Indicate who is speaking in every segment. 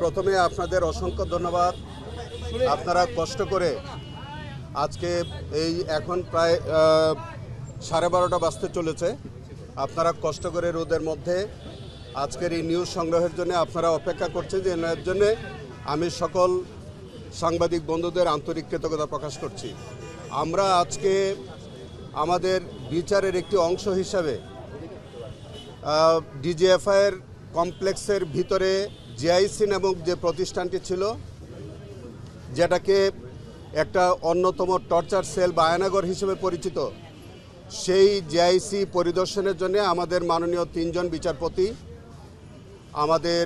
Speaker 1: প্রথমে আপনাদের অসংখ্য ধন্যবাদ। আপনারা কষ্ট করে আজকে এই এখন প্রায় 12:30 বাজতে চলেছে। আপনারা কষ্ট করে রোদের মধ্যে আজকের এই নিউজ সংগ্রহের জন্য আপনারা অপেক্ষা করছেন, যে এর জন্য আমি সকল সাংবাদিক বন্ধুদের আন্তরিক কৃতজ্ঞতা প্রকাশ করছি। আমরা আজকে আমাদের বিচারের একটি অংশ হিসাবে ডিজিএফআইয়ের কমপ্লেক্সের ভিতরে জিআইসি নামক যে প্রতিষ্ঠানটি ছিল, যেটাকে একটা অন্যতম টর্চার সেল বা আয়নাগর হিসেবে পরিচিত, সেই জিআইসি পরিদর্শনের জন্য আমাদের মাননীয় 3 জন বিচারপতি, আমাদের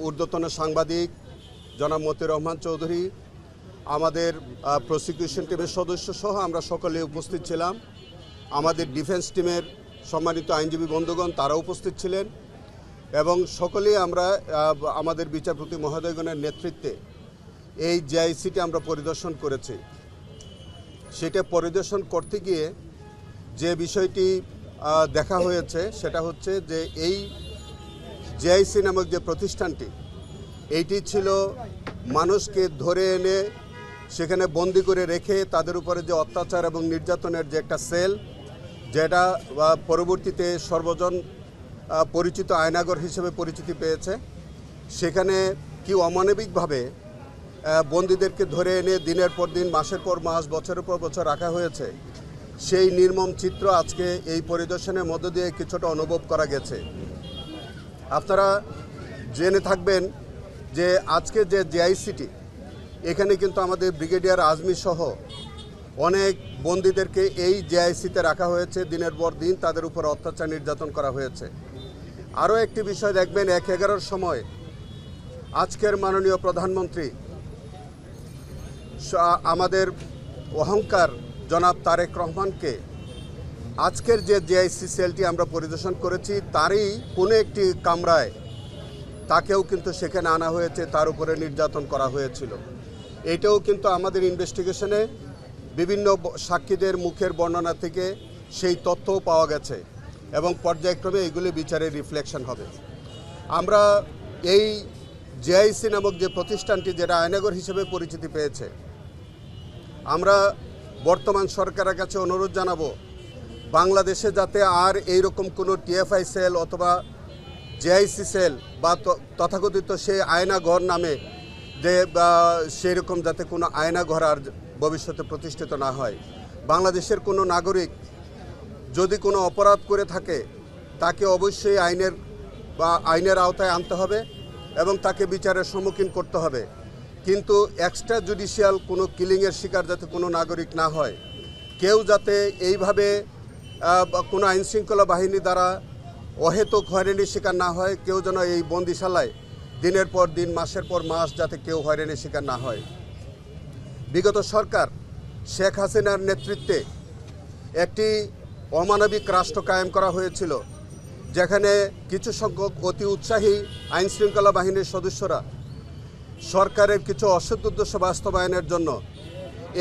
Speaker 1: ঊর্ধ্বতন সাংবাদিক জনাব মতিউর রহমান চৌধুরী, আমাদের প্রসিকিউশন টিমের সদস্য সহ আমরা সকলে উপস্থিত ছিলাম। আমাদের ডিফেন্স টিমের সম্মানিত আইনজীবী বন্ধুগণ তারা উপস্থিত ছিলেন এবং সকলেই আমরা আমাদের বিচারপতি মহোদয়গণের নেতৃত্বে এই জিআইসিটি আমরা পরিদর্শন করেছি। সেটা পরিদর্শন করতে গিয়ে যে বিষয়টি দেখা হয়েছে সেটা হচ্ছে যে এই জিআইসি নামক যে প্রতিষ্ঠানটি, এইটি ছিল মানুষকে ধরে এনে সেখানে বন্দি করে রেখে তাদের উপরে যে অত্যাচার এবং নির্যাতনের যে একটা সেল, যেটা পরবর্তীতে সর্বজন পরিচিত আয়নাগর হিসেবে পরিচিতি পেয়েছে। সেখানে কি অমানবিকভাবে বন্দীদেরকে ধরে এনে দিনের পর দিন, মাসের পর মাস, বছরের পর বছর রাখা হয়েছে, সেই নির্মম চিত্র আজকে এই পরিদর্শনের মধ্য দিয়ে কিছুটা অনুভব করা গেছে। আপনারা জেনে থাকবেন যে আজকে যে জিআইসিটি, এখানে কিন্তু আমাদের ব্রিগেডিয়ার আজমি সহ অনেক বন্দীদেরকে এই জিআইসিতে রাখা হয়েছে। দিনের পর দিন তাদের উপর অত্যাচার নির্যাতন করা হয়েছে। আরও একটি বিষয় দেখবেন, 1-11 সময় আজকের মাননীয় প্রধানমন্ত্রী আমাদের অহংকার জনাব তারেক রহমানকে আজকের যে জিআইসি সেলটি আমরা পরিদর্শন করেছি তারই কোনো একটি কামরায় তাকেও কিন্তু সেখানে আনা হয়েছে, তার উপরে নির্যাতন করা হয়েছিল। এটাও কিন্তু আমাদের ইনভেস্টিগেশনে বিভিন্ন সাক্ষীদের মুখের বর্ণনা থেকে সেই তথ্যও পাওয়া গেছে এবং পর্যায়ক্রমে এইগুলি বিচারের রিফ্লেকশন হবে। আমরা এই জিআইসি নামক যে প্রতিষ্ঠানটি, যেটা আয়নাগর হিসেবে পরিচিতি পেয়েছে, আমরা বর্তমান সরকারের কাছে অনুরোধ জানাবো বাংলাদেশে যাতে আর এইরকম কোনো টিএফআই সেল অথবা জিআইসি সেল বা তথাকথিত সেই আয়নাঘর নামে যে সেই রকম যাতে কোনো আয়নাঘর আর ভবিষ্যতে প্রতিষ্ঠিত না হয়। বাংলাদেশের কোনো নাগরিক যদি কোনো অপরাধ করে থাকে তাকে অবশ্যই আইনের আওতায় আনতে হবে এবং তাকে বিচারের সম্মুখীন করতে হবে। কিন্তু এক্সট্রা জুডিশিয়াল কোনো কিলিংয়ের শিকার যাতে কোনো নাগরিক না হয়, কেউ যাতে এইভাবে কোনো আইনশৃঙ্খলা বাহিনী দ্বারা অহেতুক হয়রানির শিকার না হয়, কেউ যেন এই বন্দিশালায় দিনের পর দিন, মাসের পর মাস যাতে কেউ হয়রানির শিকার না হয়। বিগত সরকার শেখ হাসিনার নেতৃত্বে একটি অমানবিক রাষ্ট্র কায়েম করা হয়েছিল, যেখানে কিছু সংখ্যক অতি উৎসাহী আইনশৃঙ্খলা বাহিনীর সদস্যরা সরকারের কিছু অসৎ উদ্দেশ্য বাস্তবায়নের জন্য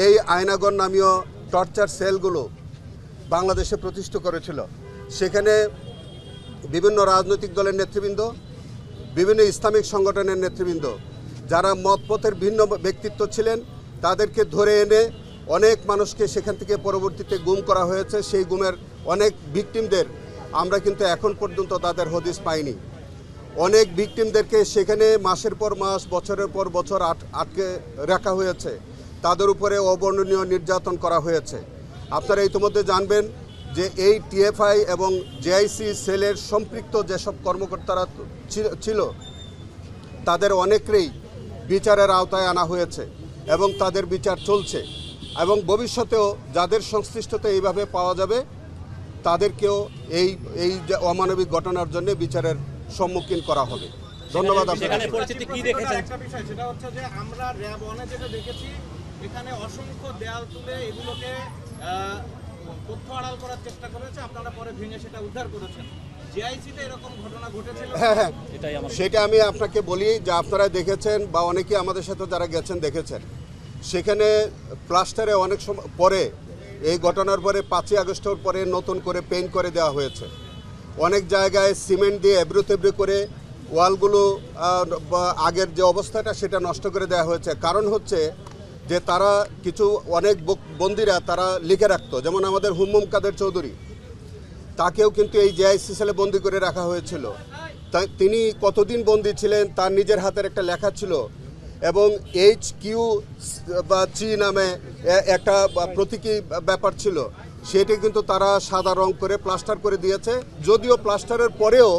Speaker 1: এই আয়নাগর নামীয় টর্চার সেলগুলো বাংলাদেশে প্রতিষ্ঠা করেছিল। সেখানে বিভিন্ন রাজনৈতিক দলের নেতৃবৃন্দ, বিভিন্ন ইসলামিক সংগঠনের নেতৃবৃন্দ, যারা মতপথের ভিন্ন ব্যক্তিত্ব ছিলেন, তাদেরকে ধরে এনে অনেক মানুষকে সেখান থেকে পরবর্তীতে গুম করা হয়েছে। সেই গুমের অনেক ভিকটিমদের আমরা কিন্তু এখন পর্যন্ত তাদের হদিস পাইনি। অনেক ভিকটিমদেরকে সেখানে মাসের পর মাস, বছরের পর বছর আটকে রাখা হয়েছে, তাদের উপরে অবর্ণনীয় নির্যাতন করা হয়েছে। আপনারা ইতিমধ্যে জানবেন যে এই টিএফআই এবং জিআইসি সেলের সম্পৃক্ত যেসব কর্মকর্তারা ছিল তাদের অনেকেই বিচারের আওতায় আনা হয়েছে এবং তাদের বিচার চলছে এবং ভবিষ্যতেও যাদের সংশ্লিষ্টতা এইভাবে পাওয়া যাবে তাদেরকেও এই যে অমানবিক ঘটনার জন্য বিচারের সম্মুখীন করা হবে। ধন্যবাদ।
Speaker 2: আমরা র্যাব ওয়ানে যেটা দেখেছি, এখানে অসংখ্য দেয়াল তুলে এগুলোকে তথ্য আড়াল করার চেষ্টা করেছে, আপনারা পরে ভেঙে সেটা উদ্ধার করেছেন। জিআইসিতে এরকম ঘটনা ঘটেছিল।
Speaker 1: হ্যাঁ, সেটা আমি আপনাকে বলি যে আপনারা দেখেছেন বা অনেকে আমাদের সাথে যারা গেছেন দেখেছেন, সেখানে প্লাস্টারে অনেক সময় পরে, এই ঘটনার পরে 5ই আগস্টের পরে নতুন করে পেইন্ট করে দেওয়া হয়েছে। অনেক জায়গায় সিমেন্ট দিয়ে এবড়ো তেবড়ো করে ওয়ালগুলো বা আগের যে অবস্থাটা সেটা নষ্ট করে দেওয়া হয়েছে। কারণ হচ্ছে যে তারা কিছু অনেক বন্দিরা তারা লিখে রাখতো, যেমন আমাদের হুম্মুম কাদের চৌধুরী, তাকেও কিন্তু এই জেআইসি সেলে বন্দি করে রাখা হয়েছিল। তিনি কতদিন বন্দি ছিলেন তার নিজের হাতের একটা লেখা ছিল, এবং HQ বা চি নামে একটা প্রতীকী ব্যাপার ছিল, সেটি কিন্তু তারা সাদা রং করে প্লাস্টার করে দিয়েছে। যদিও প্লাস্টারের পরেও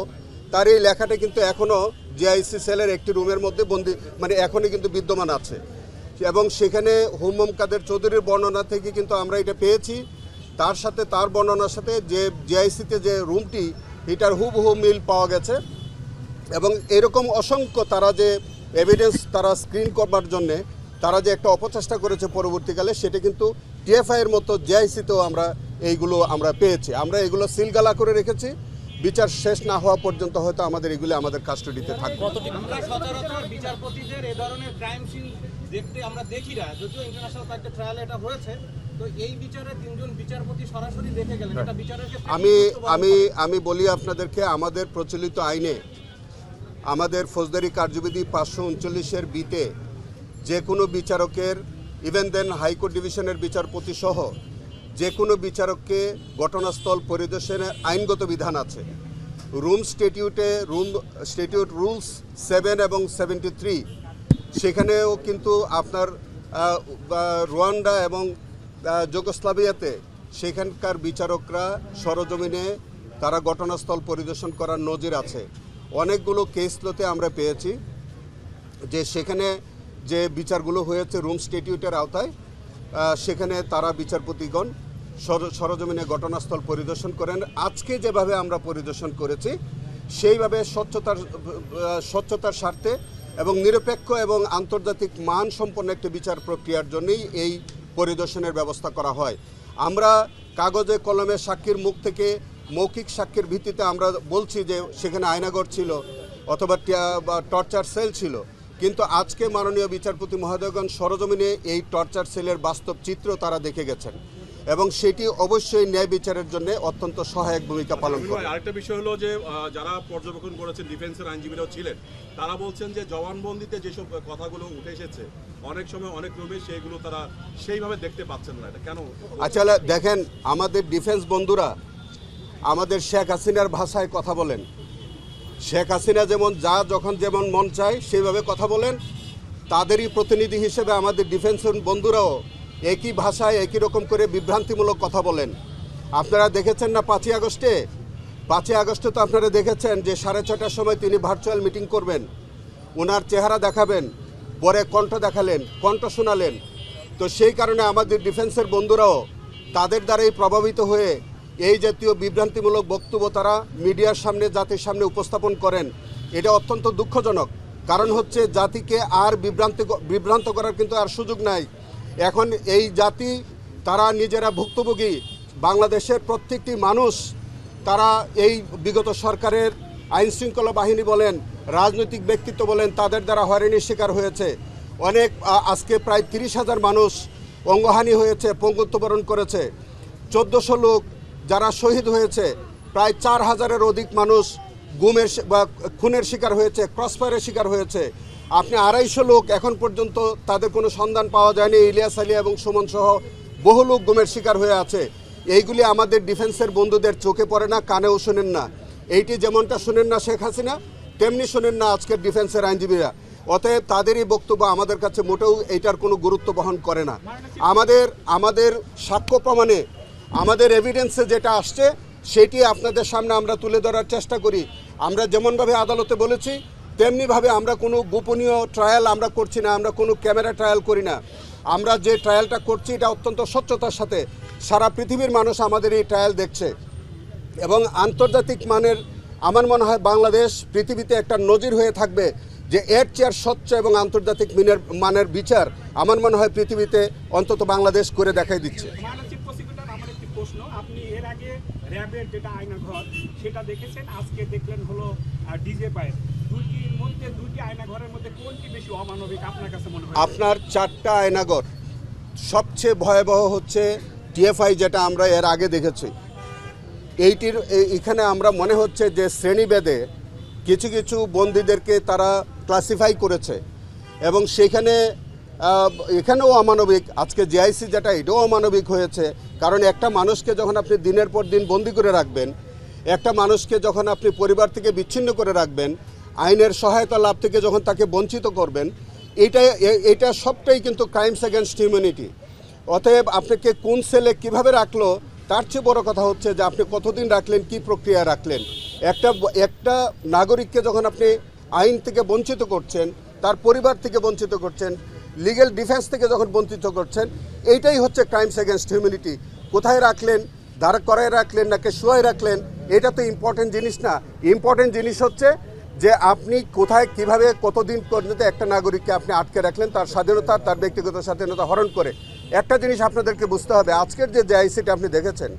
Speaker 1: তার এই লেখাটা কিন্তু এখনও জেআইসি সেলের একটি রুমের মধ্যে বন্দি, মানে এখনই কিন্তু বিদ্যমান আছে। এবং সেখানে হুম্মুম কাদের চৌধুরীর বর্ণনা থেকে কিন্তু আমরা এটা পেয়েছি, তার সাথে তার বর্ণনার সাথে যে জেআইসিতে যে রুমটি এটার হুবহু মিল পাওয়া গেছে। এবং এরকম অসংখ্য তারা যে এভিডেন্স তারা স্ক্রিন করবার জন্যে তারা যে একটা অপচেষ্টা করেছে পরবর্তীকালে, সেটা কিন্তু টিএফআইয়ের মতো জেআইসিতেও এইগুলো আমরা পেয়েছি। আমরা এগুলো সিলগালা করে রেখেছি, বিচার শেষ না হওয়া পর্যন্ত হয়তো এগুলি আমাদের কাস্টডিতে থাকবে।
Speaker 2: আমরা সচরাচর বিচারপতিদের এই ধরনের ক্রাইম সিন দেখতে আমরা দেখি না, যদিও ইন্টারন্যাশনাল কয়েকটা ট্রায়ালে এটা হয়েছে। তো এই বিচারে তিনজন বিচারপতি সরাসরি দেখে গেলেন, এটা বিচারের ক্ষেত্রে
Speaker 1: আমি বলি আপনাদেরকে, আমাদের প্রচলিত আইনে, আমাদের ফৌজদারি কার্যবিধি 539-এর বিতে যে কোনো বিচারকের, ইভেন দেন হাইকোর্ট ডিভিশনের বিচারপতি সহ যে কোনো বিচারককে ঘটনাস্থল পরিদর্শনের আইনগত বিধান আছে। স্ট্যাটিউট রুলস 7 এবং 73, সেখানেও কিন্তু আপনার রুয়ান্ডা এবং যুগোস্লাভিয়াতে সেখানকার বিচারকরা সরজমিনে তারা ঘটনাস্থল পরিদর্শন করার নজির আছে। অনেকগুলো কেসগুলোতে আমরা পেয়েছি যে সেখানে যে বিচারগুলো হয়েছে রুম স্ট্যাটিউটের আওতায়, সেখানে তারা বিচারপতিগণ সরজমিনে ঘটনাস্থল পরিদর্শন করেন। আজকে যেভাবে আমরা পরিদর্শন করেছি সেইভাবে স্বচ্ছতার স্বার্থে এবং নিরপেক্ষ এবং আন্তর্জাতিক মান সম্পন্ন একটি বিচার প্রক্রিয়ার জন্যই এই পরিদর্শনের ব্যবস্থা করা হয়। আমরা কাগজে কলমে সাক্ষীর মুখ থেকে মৌখিক সাক্ষীর ভিত্তিতে আমরা বলছি যে সেখানে আয়নাঘর ছিল অথবা টর্চার সেল ছিল, কিন্তু আজকে মাননীয় বিচারপতি মহোদয়গণ সরজমিনে এই টর্চার সেলের বাস্তব চিত্র তারা দেখে গেছেন, এবং সেটি অবশ্যই ন্যায় বিচারের জন্য অত্যন্ত সহায়ক ভূমিকা পালন করে।
Speaker 3: আরেকটা বিষয় হলো যে যারা পর্যবেক্ষণ করেছেন, ডিফেন্সের আইনজীবীরাও ছিলেন, তারা বলছেন যে জবানবন্দিতে যেসব কথাগুলো উঠে এসেছে অনেক সময় অনেক রুমে সেইগুলো তারা সেইভাবে দেখতে পাচ্ছেন না। এটা কেন?
Speaker 1: আচ্ছা দেখেন, আমাদের ডিফেন্স বন্ধুরা আমাদের শেখ হাসিনার ভাষায় কথা বলেন। শেখ হাসিনা যখন যেমন মন চায় সেইভাবে কথা বলেন। তাদেরই প্রতিনিধি হিসেবে আমাদের ডিফেন্সের বন্ধুরাও একই ভাষায় একই রকম করে বিভ্রান্তিমূলক কথা বলেন। আপনারা দেখেছেন না 5ই আগস্টে তো আপনারা দেখেছেন যে 6:30টার সময় তিনি ভার্চুয়াল মিটিং করবেন, ওনার চেহারা দেখাবেন, পরে কণ্ঠ দেখালেন, কণ্ঠ শোনালেন। তো সেই কারণে আমাদের ডিফেন্সের বন্ধুরাও তাদের দ্বারাই প্রভাবিত হয়ে এই জাতীয় বিভ্রান্তিমূলক বক্তব্য তারা মিডিয়ার সামনে, জাতির সামনে উপস্থাপন করেন। এটা অত্যন্ত দুঃখজনক। কারণ হচ্ছে জাতিকে আর বিভ্রান্ত করার কিন্তু আর সুযোগ নাই। এখন এই জাতি তারা নিজেরা ভুক্তভোগী। বাংলাদেশের প্রত্যেকটি মানুষ তারা এই বিগত সরকারের আইনশৃঙ্খলা বাহিনী বলেন, রাজনৈতিক ব্যক্তিত্ব বলেন, তাদের দ্বারা হয়রানির শিকার হয়েছে। অনেক আজকে প্রায় 30,000 মানুষ অঙ্গহানি হয়েছে, পঙ্গুত্ববরণ করেছে। 1400 লোক যারা শহীদ হয়েছে, প্রায় 4000-এর অধিক মানুষ খুনের শিকার হয়েছে, ক্রসফায়ারের শিকার হয়েছে। আপনি 250 লোক এখন পর্যন্ত তাদের কোনো সন্ধান পাওয়া যায়নি। ইলিয়াস আলী এবং সুমন সহ বহু লোক গুমের শিকার হয়ে আছে। এইগুলি আমাদের ডিফেন্সের বন্ধুদের চোখে পড়ে না, কানেও শোনেন না। এইটি যেমনটা শোনেন না শেখ হাসিনা, তেমনি শোনেন না আজকের ডিফেন্সের আইনজীবীরা। অতএব তাদেরই বক্তব্য আমাদের কাছে মোটেও এইটার কোনো গুরুত্ব বহন করে না। আমাদের সাক্ষ্য প্রমাণে, আমাদের এভিডেন্সে যেটা আসছে সেটি আপনাদের সামনে আমরা তুলে ধরার চেষ্টা করি। আমরা যেমনভাবে আদালতে বলেছি তেমনিভাবে আমরা কোনো গোপনীয় ট্রায়াল আমরা করছি না, আমরা কোনো ক্যামেরা ট্রায়াল করি না। আমরা যে ট্রায়ালটা করছি এটা অত্যন্ত স্বচ্ছতার সাথে সারা পৃথিবীর মানুষ আমাদের এই ট্রায়াল দেখছে, এবং আন্তর্জাতিক মানের আমার মনে হয় বাংলাদেশ পৃথিবীতে একটা নজির হয়ে থাকবে যে এর চেয়ার স্বচ্ছ এবং আন্তর্জাতিক মানের বিচার আমার মনে হয় পৃথিবীতে অন্তত বাংলাদেশ করে দেখাই দিচ্ছে।
Speaker 4: আমার একটি প্রশ্ন, আপনি এর আগে র্যাবের যেটা আয়নাঘর সেটা দেখেছেন, আজকে দেখলেন হলো ডিজে পায়ের। দুইটি আয়নাঘরের মধ্যে কোনটি বেশি অমানবিক আপনার কাছে মনে হয়?
Speaker 1: আপনার 4টা আয়নাঘর। সবচেয়ে ভয়াবহ হচ্ছে টিএফআই, যেটা আমরা এর আগে দেখেছি। এখানে আমরা মনে হচ্ছে যে শ্রেণীভেদে কিছু কিছু বন্দীদেরকে তারা ক্লাসিফাই করেছে এবং সেখানে এখানেও অমানবিক, আজকে জিআইসি যেটা এটাও অমানবিক হয়েছে। কারণ একটা মানুষকে যখন আপনি দিনের পর দিন বন্দি করে রাখবেন, একটা মানুষকে যখন আপনি পরিবার থেকে বিচ্ছিন্ন করে রাখবেন, আইনের সহায়তা লাভ থেকে যখন তাকে বঞ্চিত করবেন, এটা সবটাই কিন্তু ক্রাইমস এগেনস্ট হিউম্যানিটি। অতএব আপনাকে কোন সেলে কিভাবে রাখলো তার চেয়ে বড় কথা হচ্ছে যে আপনি কতদিন রাখলেন, কি প্রক্রিয়া রাখলেন। একটা নাগরিককে যখন আপনি আইন থেকে বঞ্চিত করছেন, তার পরিবার থেকে বঞ্চিত করছেন, লিগ্যাল ডিফেন্স থেকে যখন বঞ্চিত করছেন, এইটাই হচ্ছে ক্রাইমস এগেনস্ট হিউম্যানিটি। কোথায় রাখলেন, দাঁড় করায় রাখলেন নাকি শুয়ায় রাখলেন, এটা তো ইম্পর্টেন্ট জিনিস না। ইম্পর্টেন্ট জিনিস হচ্ছে যে আপনি কোথায় কিভাবে কতদিন পর্যন্ত একটা নাগরিককে আপনি আটকে রাখলেন, তার স্বাধীনতা, তার ব্যক্তিগত স্বাধীনতা হরণ করে। একটা জিনিস আপনাদেরকে বুঝতে হবে, আজকের যে জিআইসিটা আপনি দেখেছেন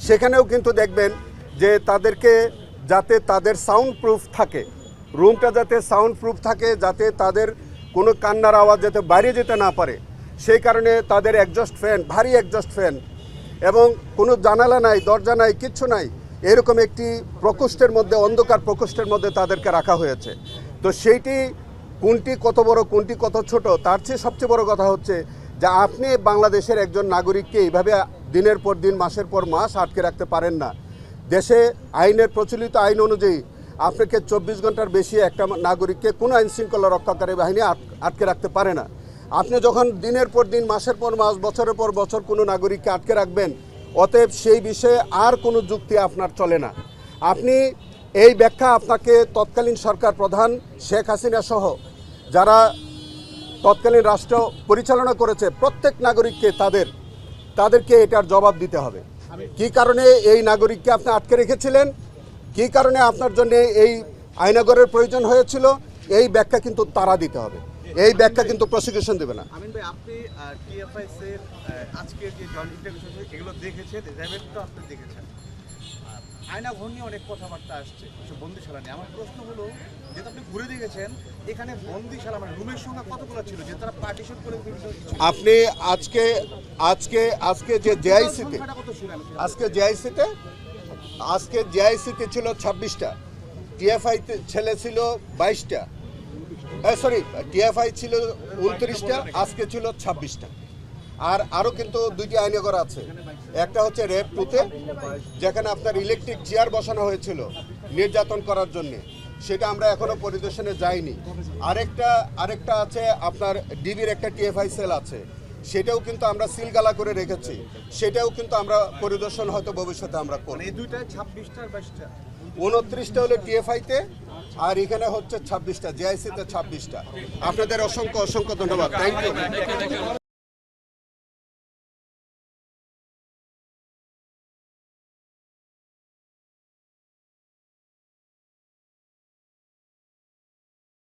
Speaker 1: সেখানেও কিন্তু দেখবেন যে তাদেরকে যাতে তাদের সাউন্ড প্রুফ থাকে, রুমটা যাতে সাউন্ড প্রুফ থাকে, যাতে তাদের কোনো কান্নার আওয়াজ যাতে বাইরে যেতে না পারে, সেই কারণে তাদের এক্সজস্ট ফ্যান, ভারী এক্সজস্ট ফ্যান এবং কোনো জানালা নাই, দরজা নাই, কিচ্ছু নাই, এরকম একটি প্রকোষ্ঠের মধ্যে, অন্ধকার প্রকোষ্ঠের মধ্যে তাদেরকে রাখা হয়েছে। তো সেইটি কোনটি কত বড়, কোনটি কত ছোট, তার চেয়ে সবচেয়ে বড় কথা হচ্ছে যে আপনি বাংলাদেশের একজন নাগরিককে এইভাবে দিনের পর দিন, মাসের পর মাস আটকে রাখতে পারেন না। দেশে আইনের প্রচলিত আইন অনুযায়ী আপনাকে 24 ঘন্টার বেশি একটা নাগরিককে কোনো আইনশৃঙ্খলা রক্ষাকারী বাহিনী আটকে রাখতে পারে না। আপনি যখন দিনের পর দিন, মাসের পর মাস, বছরের পর বছর কোনো নাগরিককে আটকে রাখবেন, অতএব সেই বিষয়ে আর কোনো যুক্তি আপনার চলে না। আপনি এই ব্যাখ্যা আপনাকে তৎকালীন সরকার প্রধান শেখ হাসিনা সহ যারা তৎকালীন রাষ্ট্র পরিচালনা করেছে প্রত্যেক নাগরিককে তাদেরকে এটার জবাব দিতে হবে। কী কারণে এই নাগরিককে আপনি আটকে রেখেছিলেন, কী কারণে আপনার জন্য এই আয়নাগরের প্রয়োজন হয়েছিল, এই ব্যাখ্যা কিন্তু তারা দিতে হবে। এই ব্যাখ্যা কিন্তু প্রসিকিউশন দেবে না।
Speaker 2: আমিন ভাই, আপনি টিএফআইসের আজকের যে জয়েন্ট ইন্টারভিউ এগুলো দেখেছেন, র্যাবেরটা আপনি দেখেছেন, আয়নাঘর নিয়ে অনেক কথাবার্তা আসছে কিছু বন্দিশালা নিয়ে। আমার প্রশ্ন হলো, যেহেতু আপনি ঘুরে দেখেছেন, এখানে বন্দিশালা মানে রুমের সংখ্যা কতগুলো ছিল যে তারা পার্টিশন করে বিভিন্ন কিছু,
Speaker 1: আপনি আজকে যে জিআইসিতে
Speaker 2: সংখ্যাটা কত ছিল?
Speaker 1: আজকে জিআইসিতে ছিল 26টা, টিএফআই ছেলে ছিল 22টা, সরি টিএফআই ছিল 29টা, আজকে ছিল 26টা। আর আরও কিন্তু দুইটি আইনগর আছে, একটা হচ্ছে র্যাব 2-তে যেখানে আপনার ইলেকট্রিক চেয়ার বসানো হয়েছিল নির্যাতন করার জন্যে, সেটা আমরা এখনও পরিদর্শনে যাইনি। আরেকটা আছে আপনার ডিবির একটা টিএফআই সেল আছে, সেটাও কিন্তু আমরা সিলগালা করে রেখেছি, সেটাও কিন্তু আমরা পরিদর্শন হয়তো ভবিষ্যতে আমরা করব।
Speaker 2: এই দুইটায় 26টা আর 22টা,
Speaker 1: 29টা হলো টিএফআইতে আর এখানে হচ্ছে 26টা, জিআইসিতে 26টা। আপনাদের অসংখ্য ধন্যবাদ, থ্যাংক ইউ।